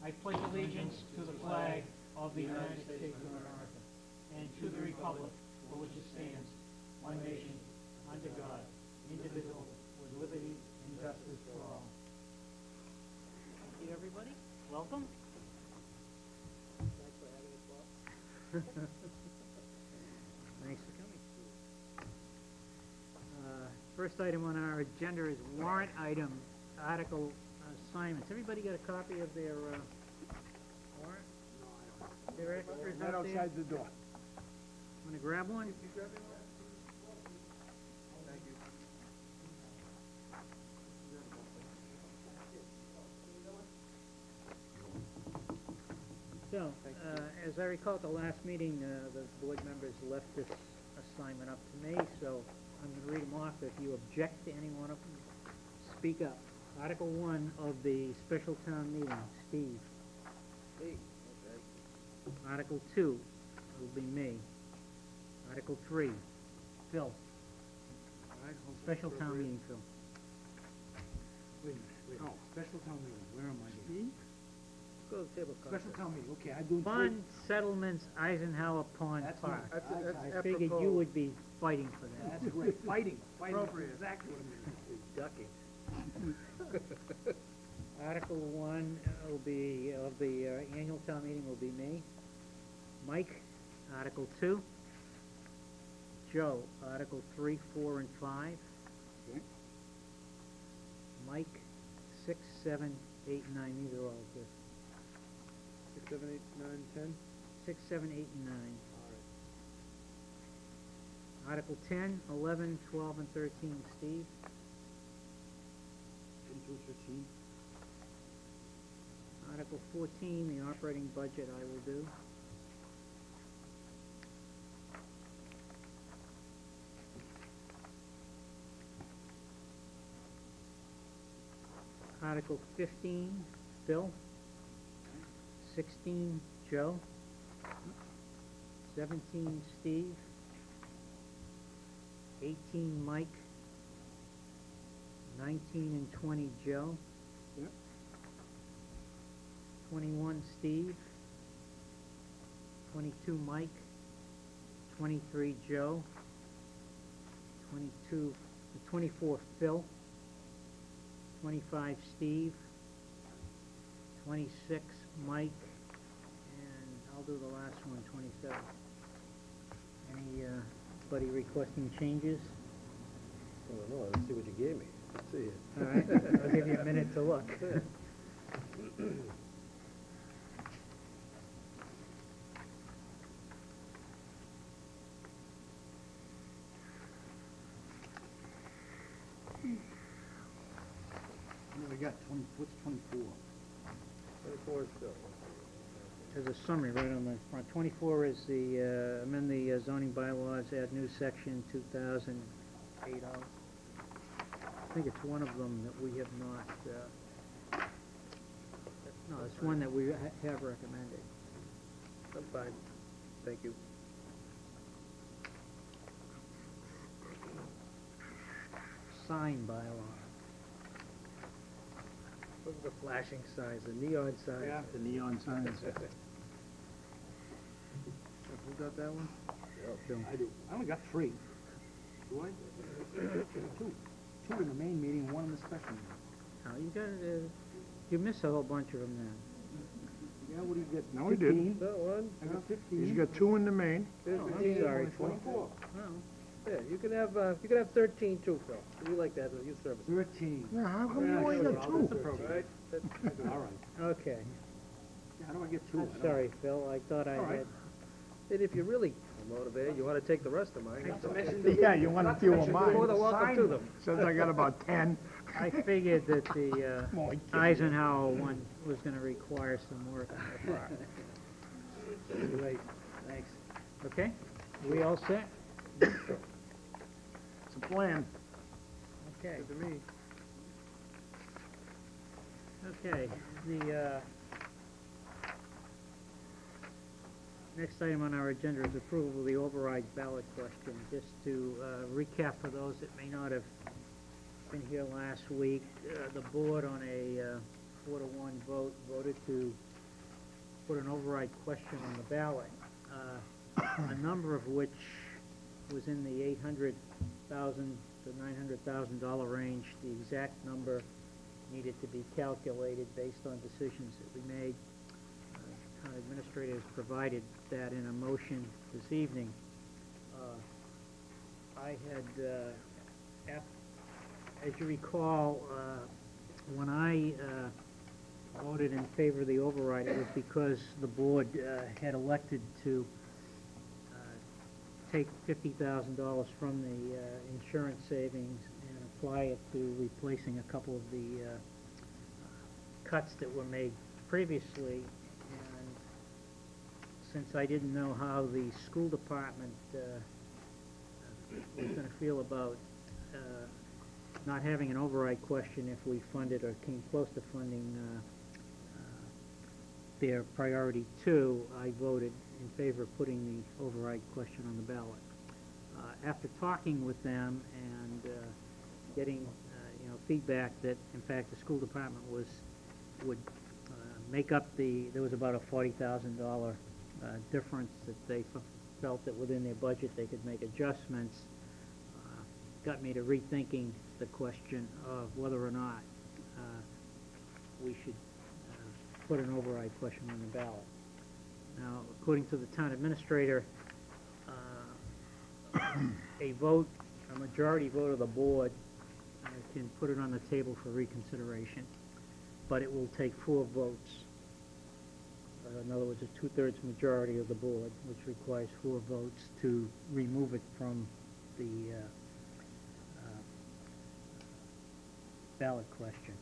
I pledge allegiance to the flag of the United States of America and to the republic for which it stands, one nation, under God, indivisible, with liberty and justice for all. Thank you, everybody. Welcome. Thanks for having us, Bob. Thanks for coming. First item on our agenda is warrant item, article assignments. Everybody got a copy of their warrant? No, I don't. Their extras right out there? outside the door. Want to grab one? Thank you. So, as I recall at the last meeting, the board members left this assignment up to me, so I'm going to read them off. If you object to any one of them, speak up. Article 1 of the special town meeting, Steve. Hey, okay. Article 2 will be me. Article 3, Phil. Special town meeting, Phil. Wait a minute, oh, special town meeting, where am I here? Steve? Go to the table. Special town meeting, okay, I do. Fund settlements, Eisenhower Pond That's Park. me. That's I figured you would be fighting for that. That's great, fighting, Appropriate. exactly what I'm doing. Ducking. Article 1 will be, of the annual town meeting will be me. Mike, Article 2. Joe, Article 3, 4, and 5. Okay. Mike, 6, 7, 8, and 9. These are all good. 6, 7, 8, 9, 10. 6, 7, 8, and 9. All right. Article 10, 11, 12, and 13, Steve. 10 through 13. Article 14, the operating budget I will do. Article 15, Phil. 16, Joe. 17, Steve. 18, Mike. 19 and 20, Joe. Yep. 21, Steve. 22, Mike. 23, Joe. 24, Phil. 25, Steve. 26, Mike. And I'll do the last one, 27. Anybody requesting changes? I don't know. Let's see what you gave me. Let's see it. All right, I'll give you a minute to look. What do we got, what's 24? 24 is still. There's a summary right on the front. 24 is the, amend the zoning bylaws, add new section 2008. I think it's one of them that we have not, no, it's one that we have recommended. I'm fine. Thank you. Sign bylaw. Look at the flashing signs, the neon signs. Yeah, the neon signs. Who got that one? Bill. I do. I only got 3. Do I? 2. 2 in the main meeting, 1 in the special meeting. Oh, you got, you missed a whole bunch of them then. Yeah, what do you get? No, he didn't. 15? That one? I got 15. He's got 2 in the main. There's Oh, I'm 15. sorry. 24. Well, Yeah, you can have 13 too, Phil. You like that, youth service. 13. Yeah, how come Yeah, you only sure, got I'll 2? just approve it. Right? All right. okay. Yeah, how do I get 2? I'm sorry, Phil, I thought I All right. had, And if you're really motivated, you want to take the rest of mine. Not to okay. mention Yeah, you want a few of mine. More than welcome to them. Says I got about 10. I figured that the More like 10. Eisenhower one was gonna require some work on the part. Great, thanks. Okay, we all set? It's a plan. Okay, Good to me. okay, the, next item on our agenda is approval of the override ballot question. Just to recap for those that may not have been here last week, the board on a 4-to-1 vote voted to put an override question on the ballot, a number of which was in the $800,000 to $900,000 range. The exact number needed to be calculated based on decisions that we made. Town administrator has provided that in a motion this evening. I had, as you recall, when I voted in favor of the override, it was because the board had elected to take $50,000 from the insurance savings and apply it to replacing a couple of the cuts that were made previously. And since I didn't know how the school department was going to feel about not having an override question if we funded or came close to funding their priority 2, I voted in favor of putting the override question on the ballot. After talking with them and getting feedback that in fact the school department would make up there was about a $40,000 difference that they felt that within their budget they could make adjustments, got me to rethinking the question of whether or not we should put an override question on the ballot. Now, according to the town administrator, a majority vote of the board can put it on the table for reconsideration, but it will take 4 votes. In other words, a 2/3 majority of the board, which requires 4 votes to remove it from the ballot question.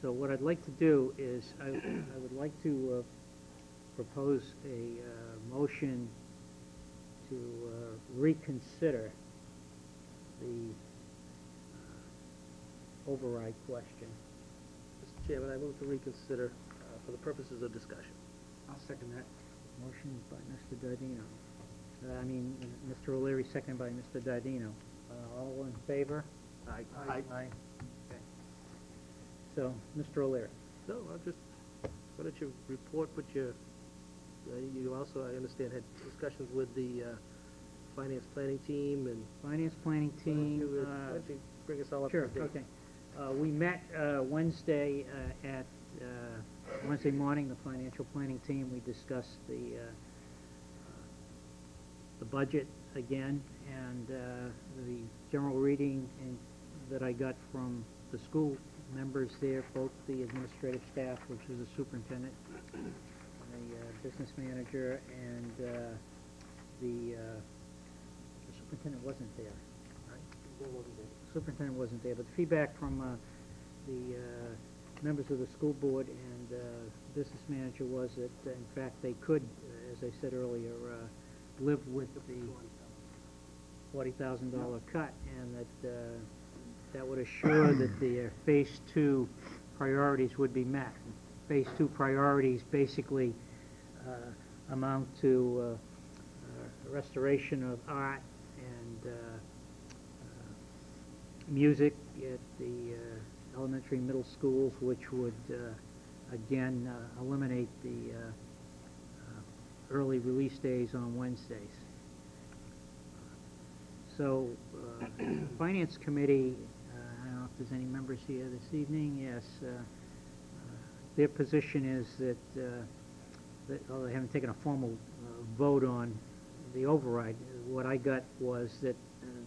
So what I'd like to do is I would like to propose a motion to reconsider the override question. Mr. Chairman, I move to reconsider for the purposes of discussion. I'll second that. Motion by Mr. Dardino. Mr. O'Leary, seconded by Mr. Dardino. All in favor? Aye. Aye. Okay. So, Mr. O'Leary. No, I'll just, why don't you report what you also, I understand, had discussions with the finance planning team and... Finance planning team. Why don't you bring us all up to Sure, date? okay. We met Wednesday at Wednesday morning, the financial planning team. We discussed the budget again, and the general reading that I got from the school members there, both the administrative staff, which is the superintendent, the business manager, and the superintendent wasn't there. Superintendent wasn't there, but the feedback from the members of the school board and business manager was that, in fact, they could, as I said earlier, live with the $40,000 cut, and that that would assure that the Phase 2 priorities would be met. Phase 2 priorities basically amount to restoration of art and music at the elementary and middle schools, which would again eliminate the early release days on Wednesdays. So, Finance Committee, I don't know if there's any members here this evening. Yes, their position is that although they haven't taken a formal vote on the override, what I got was that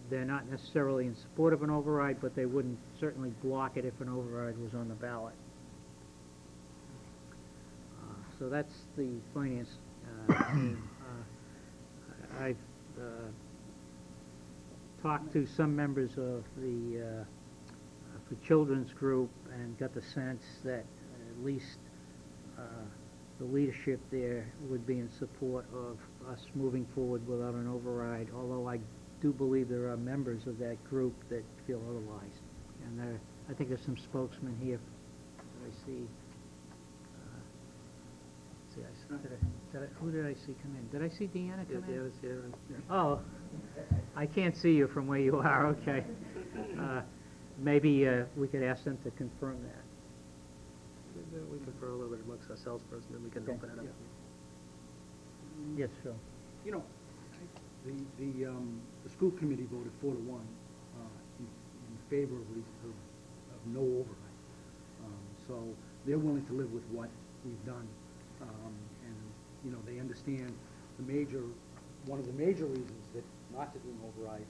they're not necessarily in support of an override, but they wouldn't certainly block it if an override was on the ballot. So that's the finance team. I've talked to some members of the for children's group and got the sense that at least the leadership there would be in support of us moving forward without an override, although I do believe there are members of that group that feel otherwise. And I think there's some spokesmen here that I see. Who did I see come in? Did I see Deanna come in? Deanna's here. Oh, I can't see you from where you are, okay. Maybe we could ask them to confirm that. We confer a little bit amongst ourselves first, and then we can Okay. open it up. Yes, Phil. You know, the school committee voted 4-1 in favor of no override. So they're willing to live with what we've done. And, you know, they understand one of the major reasons that not to do an override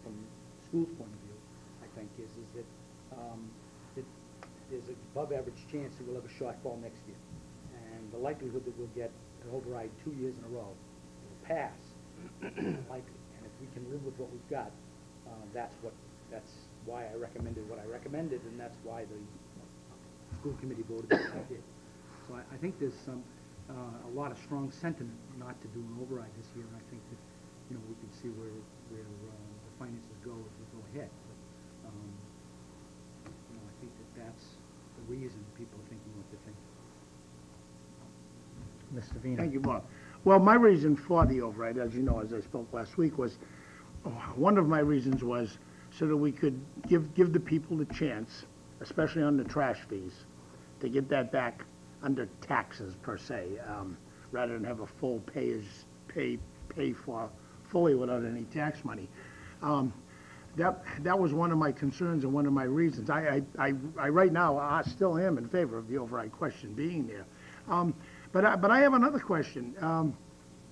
from the school's point of view, I think, is that that there's an above average chance that we'll have a shortfall next year. And the likelihood that we'll get an override 2 years in a row will pass, likely. And if we can live with what we've got, that's why I recommended what I recommended, and that's why the school committee voted as they did. So I think there's a lot of strong sentiment not to do an override this year, and I think that, you know, we can see where the finances go as we go ahead. But, you know, I think that's the reason people are thinking what they're thinking. Mr. Vino. Thank you, Bob. Well, my reason for the override, as you know, as I spoke last week, was, one of my reasons was so that we could give the people the chance, especially on the trash fees, to get that back under taxes per se, rather than have a full pay for fully without any tax money. That was one of my concerns and one of my reasons. I right now, I still am in favor of the override question being there. But I have another question,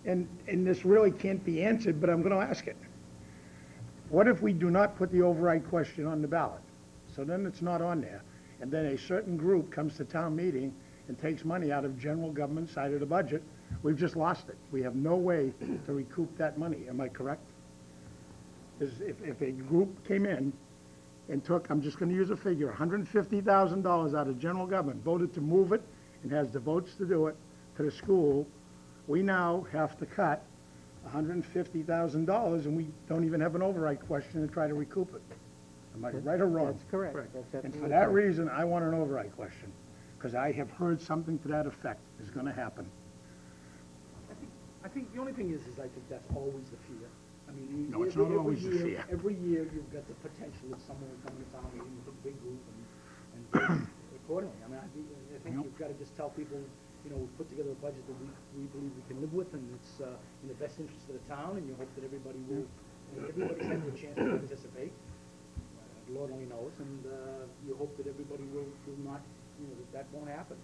and this really can't be answered, but I'm going to ask it. What if we do not put the override question on the ballot? So then it's not on there, and then a certain group comes to town meeting and takes money out of general government side of the budget. We've just lost it. We have no way to recoup that money. Am I correct? If a group came in and took, I'm just going to use a figure, $150,000 out of general government, voted to move it, and has the votes to do it, to the school, we now have to cut $150,000, and we don't even have an override question to try to recoup it. Am I right or wrong? That's correct. Correct. That's And for absolutely that correct. reason, I want an override question, because I have heard something to that effect is going to happen. I think the only thing is I think that's always the fear. I mean, No, it's not every always the year- fear. Every year, you've got the potential that someone will come to town meeting with a big group and vote accordingly. I mean, I think Yep. you've got to just tell people, you know, we've put together a budget that we believe we can live with, and it's in the best interest of the town, and you hope that everybody will, everybody's had the chance to participate. Lord only knows, and you hope that everybody will not, you know, that won't happen.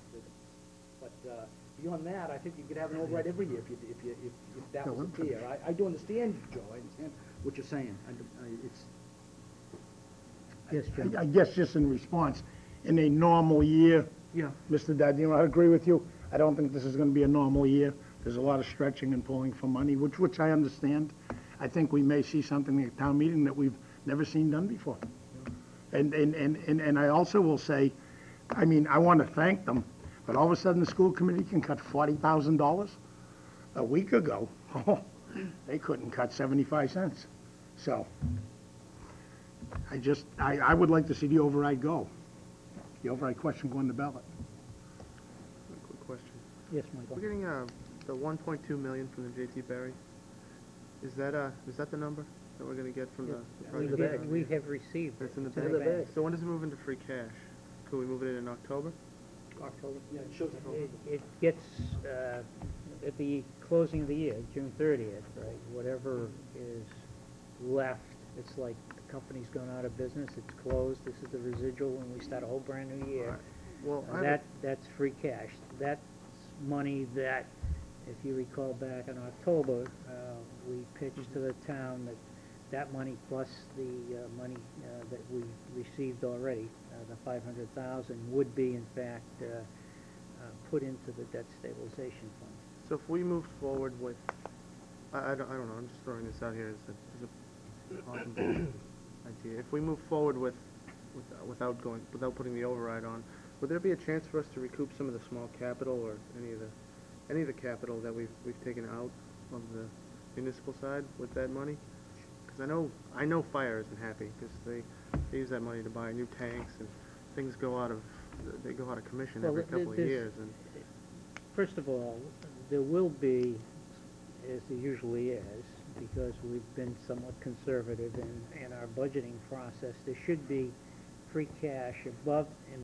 But beyond that, I think you could have an override every year if that was the fear. I do understand, Joe, I understand what you're saying. Yes, Jim. I guess just in response, in a normal year, Yeah. Mr. Dadino, I agree with you. I don't think this is going to be a normal year. There's a lot of stretching and pulling for money, which I understand. I think we may see something at town meeting that we've never seen done before. And I also will say, I mean, I want to thank them, but all of a sudden the school committee can cut $40,000? A week ago, they couldn't cut 75 cents. So I would like to see the override go. The override question go on the ballot. Quick question. Yes, Michael. We're getting the 1.2 million from the J.T. Berry. Is that the number that we're going to get from the We project? have- We have received it. It's in the It's in the bank. bank. So when does it move into free cash? Could we move it in October? October. Yeah, it shows It gets, at the closing of the year, June 30th, right, whatever is left, it's like the company's gone out of business, it's closed, this is the residual, and we start a whole brand-new year. Well, That's free cash. That's money that, if you recall back in October, we pitched to the town that money plus the money that we received already, the 500,000, would be in fact put into the debt stabilization fund. So if we move forward with, I don't know, I'm just throwing this out here as a possible idea. If we move forward without putting the override on, would there be a chance for us to recoup some of the small capital or any of the capital that we've taken out of the municipal side with that money? Because I know fire isn't happy because they use that money to buy new tanks, and things go out of commission Well, every couple of there's- years. And First of all, there will be, as there usually is, because we've been somewhat conservative in our budgeting process, there should be free cash above and